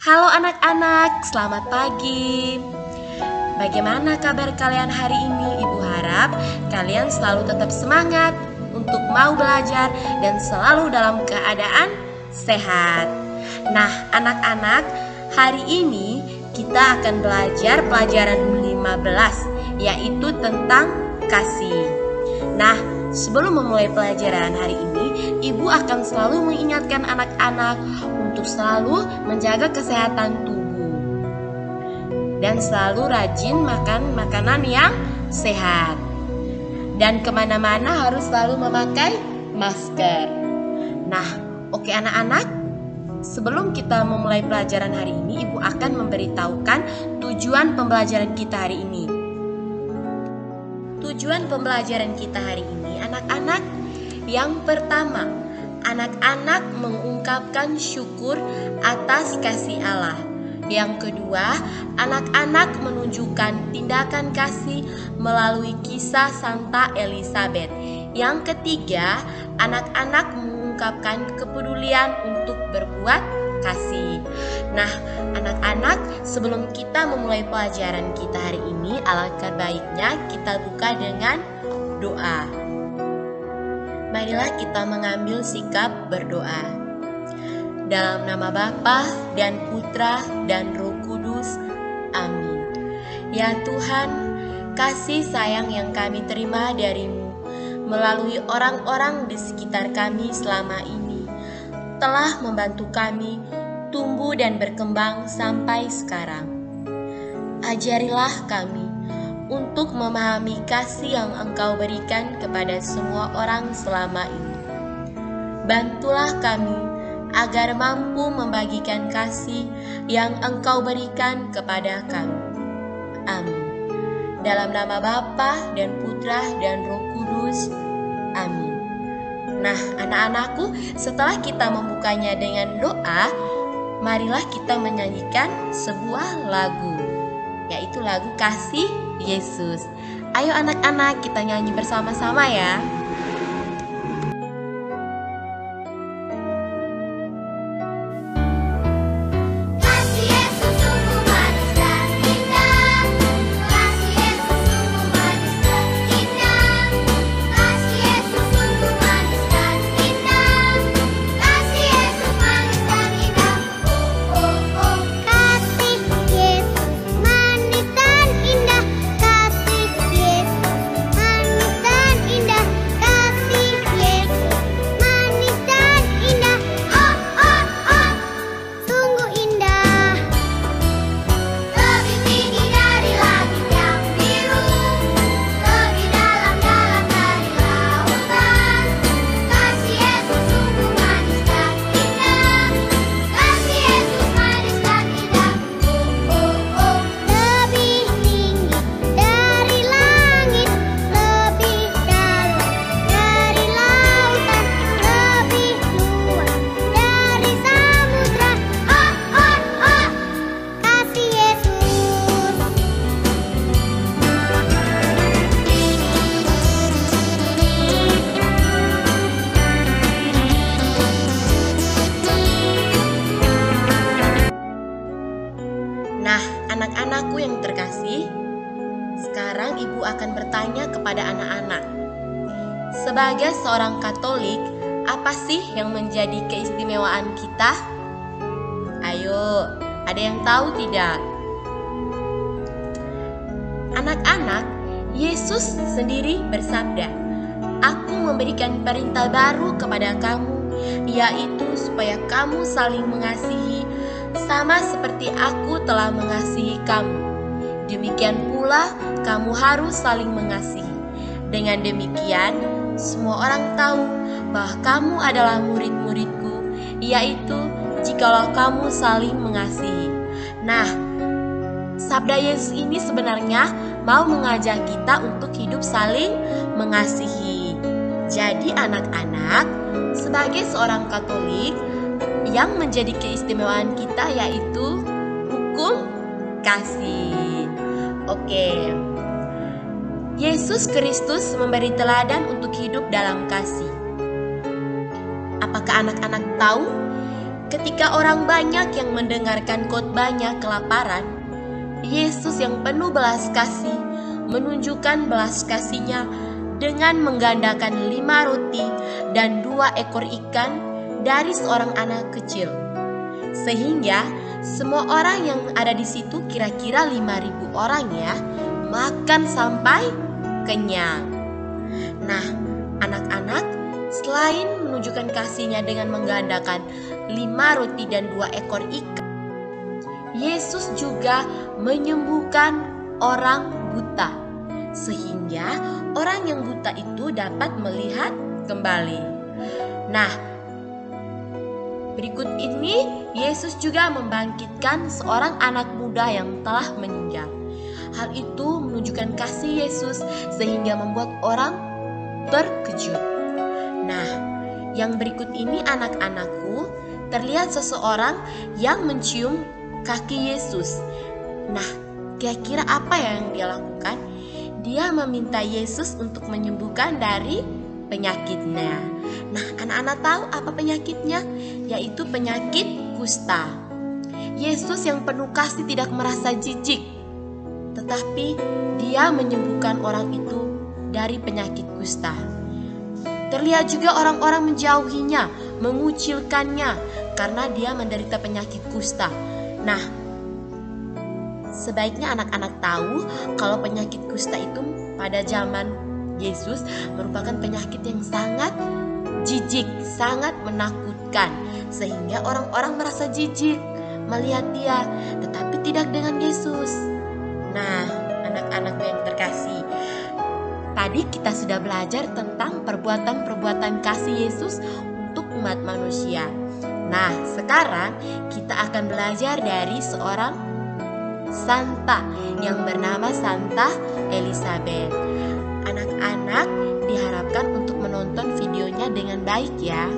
Halo anak-anak, selamat pagi. Bagaimana kabar kalian hari ini? Ibu harap kalian selalu tetap semangat untuk mau belajar dan selalu dalam keadaan sehat. Nah, anak-anak, hari ini kita akan belajar pelajaran 15, yaitu tentang kasih. Nah, sebelum memulai pelajaran hari ini, Ibu akan selalu mengingatkan anak-anak untuk selalu menjaga kesehatan tubuh dan selalu rajin makan makanan yang sehat. Dan kemana-mana harus selalu memakai masker. Nah, oke anak-anak, sebelum kita memulai pelajaran hari ini, Ibu akan memberitahukan tujuan pembelajaran kita hari ini. Tujuan pembelajaran kita hari ini, anak-anak, yang pertama, anak-anak mengungkapkan syukur atas kasih Allah. Yang kedua, anak-anak menunjukkan tindakan kasih melalui kisah Santa Elizabeth. Yang ketiga, anak-anak mengungkapkan kepedulian untuk berbuat kasih. Nah, anak-anak, sebelum kita memulai pelajaran kita hari ini, alangkah baiknya kita buka dengan doa. Marilah kita mengambil sikap berdoa. Dalam nama Bapa dan Putra dan Roh Kudus. Amin. Ya Tuhan, kasih sayang yang kami terima dari-Mu melalui orang-orang di sekitar kami selama ini telah membantu kami tumbuh dan berkembang sampai sekarang. Ajarilah kami untuk memahami kasih yang Engkau berikan kepada semua orang selama ini. Bantulah kami agar mampu membagikan kasih yang Engkau berikan kepada kami. Amin. Dalam nama Bapa dan Putra dan Roh Kudus. Amin. Nah, anak-anakku, setelah kita membukanya dengan doa, marilah kita menyanyikan sebuah lagu, yaitu lagu Kasih Yesus. Ayo anak-anak, kita nyanyi bersama-sama ya. Nah, anak-anakku yang terkasih, sekarang Ibu akan bertanya kepada anak-anak. Sebagai seorang Katolik, apa sih yang menjadi keistimewaan kita? Ayo, ada yang tahu tidak? Anak-anak, Yesus sendiri bersabda, "Aku memberikan perintah baru kepada kamu, yaitu supaya kamu saling mengasihi, sama seperti aku telah mengasihi kamu. Demikian pula kamu harus saling mengasihi. Dengan demikian, semua orang tahu bahwa kamu adalah murid-muridku, yaitu jikalau kamu saling mengasihi." Nah, sabda Yesus ini sebenarnya mau mengajak kita untuk hidup saling mengasihi. Jadi anak-anak, sebagai seorang Katolik, yang menjadi keistimewaan kita yaitu hukum kasih. Oke. Yesus Kristus memberi teladan untuk hidup dalam kasih. Apakah anak-anak tahu Ketika orang banyak yang mendengarkan khotbahnya kelaparan, Yesus yang penuh belas kasih menunjukkan belas kasihnya dengan menggandakan 5 roti dan 2 ekor ikan dari seorang anak kecil. Sehingga semua orang yang ada di situ, kira-kira 5.000 orang ya, makan sampai kenyang. Nah, anak-anak, selain menunjukkan kasihnya dengan menggandakan 5 roti dan 2 ekor ikan, Yesus juga menyembuhkan orang buta, sehingga orang yang buta itu dapat melihat kembali. Nah, berikut ini Yesus juga membangkitkan seorang anak muda yang telah meninggal. Hal itu menunjukkan kasih Yesus sehingga membuat orang terkejut. Nah, yang berikut ini anak-anakku, terlihat seseorang yang mencium kaki Yesus. Nah, kira-kira apa yang dia lakukan? Dia meminta Yesus untuk menyembuhkan dari penyakitnya. Nah, anak-anak tahu apa penyakitnya? Yaitu penyakit kusta. Yesus yang penuh kasih tidak merasa jijik, tetapi dia menyembuhkan orang itu dari penyakit kusta. Terlihat juga orang-orang menjauhinya, mengucilkannya karena dia menderita penyakit kusta. Nah, sebaiknya anak-anak tahu kalau penyakit kusta itu pada zaman Yesus merupakan penyakit yang sangat jijik, sangat menakutkan, sehingga orang-orang merasa jijik melihat dia, tetapi tidak dengan Yesus. Nah, anak-anak yang terkasih, tadi kita sudah belajar tentang perbuatan-perbuatan kasih Yesus untuk umat manusia. Nah, sekarang kita akan belajar dari seorang Santa yang bernama Santa Elizabeth. Anak-anak diharapkan untuk menonton videonya dengan baik ya.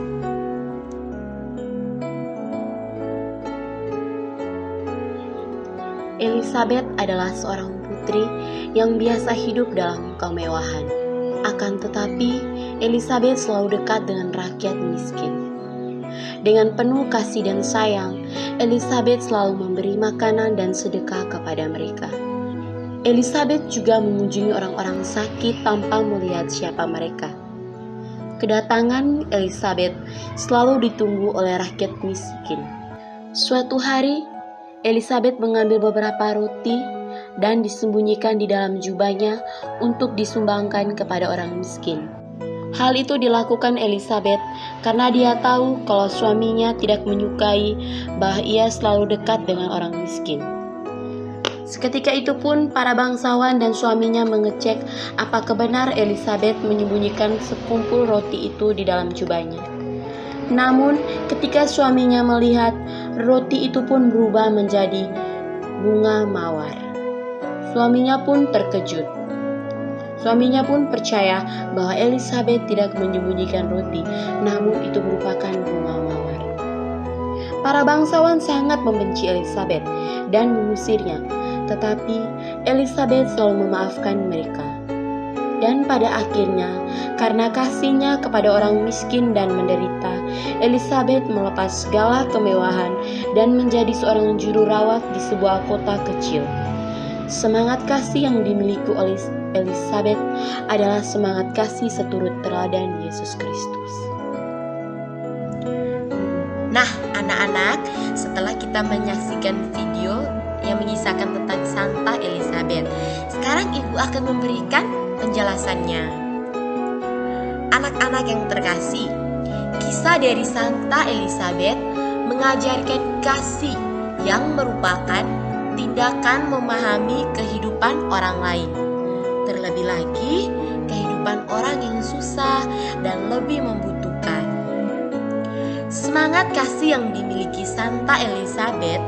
Elizabeth adalah seorang putri yang biasa hidup dalam kemewahan. Akan tetapi, Elizabeth selalu dekat dengan rakyat miskin. Dengan penuh kasih dan sayang, Elizabeth selalu memberi makanan dan sedekah kepada mereka. Elizabeth juga mengunjungi orang-orang sakit tanpa melihat siapa mereka. Kedatangan Elizabeth selalu ditunggu oleh rakyat miskin. Suatu hari, Elizabeth mengambil beberapa roti dan disembunyikan di dalam jubahnya untuk disumbangkan kepada orang miskin. Hal itu dilakukan Elizabeth karena dia tahu kalau suaminya tidak menyukai bahwa ia selalu dekat dengan orang miskin. Seketika itu pun para bangsawan dan suaminya mengecek apakah benar Elizabeth menyembunyikan sekumpul roti itu di dalam jubahnya. Namun ketika suaminya melihat, roti itu pun berubah menjadi bunga mawar. Suaminya pun terkejut. Suaminya pun percaya bahwa Elizabeth tidak menyembunyikan roti, namun itu merupakan bunga mawar. Para bangsawan sangat membenci Elizabeth dan mengusirnya, tetapi Elizabeth selalu memaafkan mereka. Dan pada akhirnya, karena kasihnya kepada orang miskin dan menderita, Elizabeth melepas segala kemewahan dan menjadi seorang juru rawat di sebuah kota kecil. Semangat kasih yang dimiliki oleh Elizabeth adalah semangat kasih seturut teladan Yesus Kristus. Nah, anak-anak, setelah kita menyaksikan video yang mengisahkan tentang Santa Elizabeth, sekarang ibu akan memberikan penjelasannya. Anak-anak yang terkasih, kisah dari Santa Elizabeth mengajarkan kasih yang merupakan tindakan memahami kehidupan orang lain, terlebih lagi kehidupan orang yang susah dan lebih membutuhkan. Semangat kasih yang dimiliki Santa Elizabeth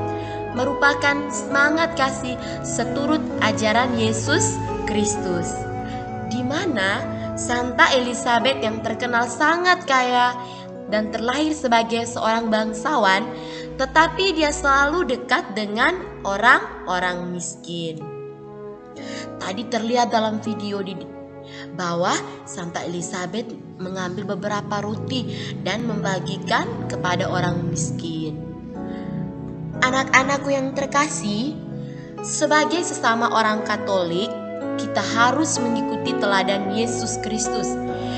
merupakan semangat kasih seturut ajaran Yesus Kristus, di mana Santa Elizabeth yang terkenal sangat kaya dan terlahir sebagai seorang bangsawan, tetapi dia selalu dekat dengan orang-orang miskin. Tadi terlihat dalam video bahwa Santa Elizabeth mengambil beberapa roti dan membagikan kepada orang miskin. Anak-anakku yang terkasih, sebagai sesama orang Katolik, kita harus mengikuti teladan Yesus Kristus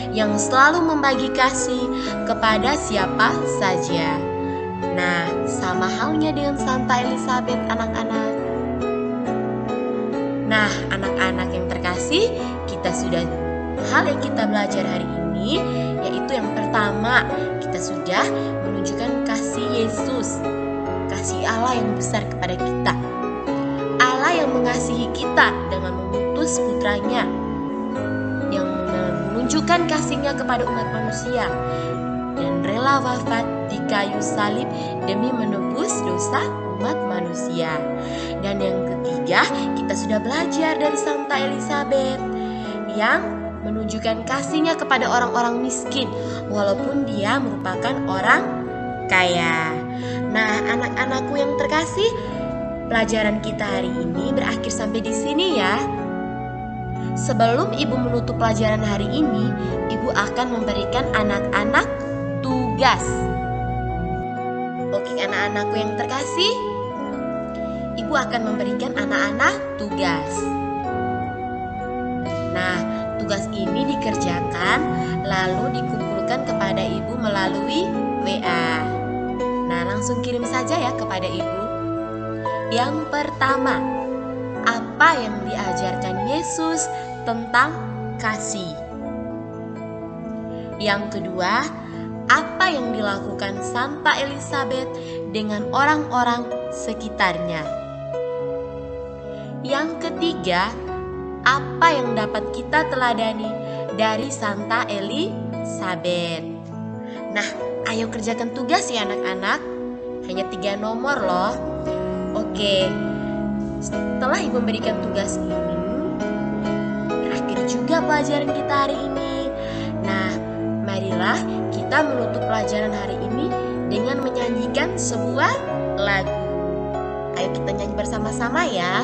yang selalu membagi kasih kepada siapa saja. Nah, sama halnya dengan Santa Elizabeth, anak-anak. Nah, anak-anak yang terkasih, hal yang kita belajar hari ini, yaitu yang pertama, kita sudah menunjukkan kasih Yesus, kasih Allah yang besar kepada kita. Allah yang mengasihi kita dengan mengutus putranya, yang menunjukkan kasihnya kepada umat manusia, dan rela wafat di kayu salib demi menebus dosa umat manusia. Dan yang ketiga, kita sudah belajar dari Santa Elizabeth yang menunjukkan kasihnya kepada orang-orang miskin walaupun dia merupakan orang kaya. Nah, anak-anakku yang terkasih, pelajaran kita hari ini berakhir sampai di sini ya. Sebelum Ibu menutup pelajaran hari ini, Ibu akan memberikan anak-anak tugas. Oke, anak-anakku yang terkasih, Ibu akan memberikan anak-anak tugas. Nah, tugas ini dikerjakan lalu dikumpulkan kepada Ibu melalui WA. Nah, langsung kirim saja ya kepada Ibu. Yang pertama, apa yang diajarkan Yesus tentang kasih? Yang kedua, apa yang dilakukan Santa Elizabeth dengan orang-orang sekitarnya? Yang ketiga, apa yang dapat kita teladani dari Santa Elizabeth? Nah, ayo kerjakan tugas ya anak-anak. Hanya 3 nomor loh. Oke, setelah Ibu memberikan tugas ini, berakhir juga pelajaran kita hari ini. Nah, marilah kita menutup pelajaran hari ini dengan menyanyikan sebuah lagu. Ayo kita nyanyi bersama-sama ya.